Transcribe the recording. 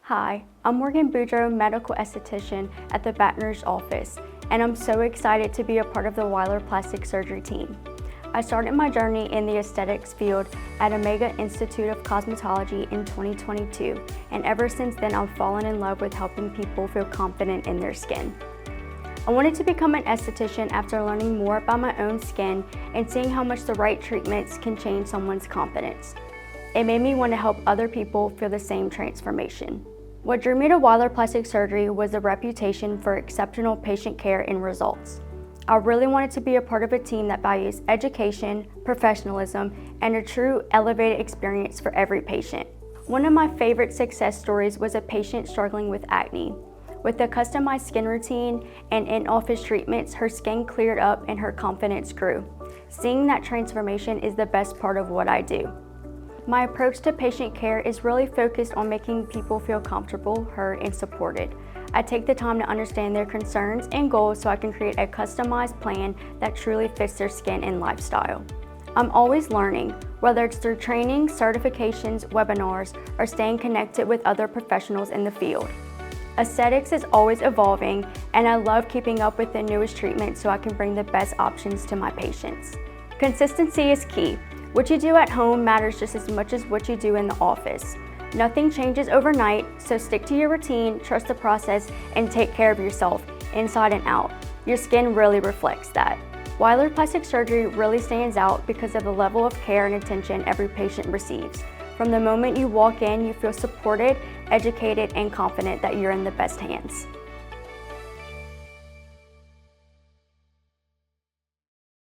Hi, I'm working Boudreaux medical esthetician at the Baton Rouge office, and I'm so excited to be a part of the Weiler plastic surgery team. I started my journey in the aesthetics field at Omega Institute of Cosmetology in 2022, and ever since then I've fallen in love with helping people feel confident in their skin. I wanted to become an esthetician after learning more about my own skin and seeing how much the right treatments can change someone's confidence. It made me want to help other people feel the same transformation. What drew me to Weiler plastic surgery was the reputation for exceptional patient care and results. I really wanted to be a part of a team that values education, professionalism, and a true elevated experience for every patient. One of my favorite success stories was a patient struggling with acne. With a customized skin routine and in-office treatments, her skin cleared up and her confidence grew. Seeing that transformation is the best part of what I do. My approach to patient care is really focused on making people feel comfortable, heard, and supported. I take the time to understand their concerns and goals so I can create a customized plan that truly fits their skin and lifestyle. I'm always learning, whether it's through training, certifications, webinars, or staying connected with other professionals in the field. Aesthetics is always evolving, and I love keeping up with the newest treatments so I can bring the best options to my patients. Consistency is key. What you do at home matters just as much as what you do in the office. Nothing changes overnight, so stick to your routine, trust the process, and take care of yourself inside and out. Your skin really reflects that. Weiler plastic surgery really stands out because of the level of care and attention every patient receives. From the moment you walk in, you feel supported, educated, and confident that you're in the best hands.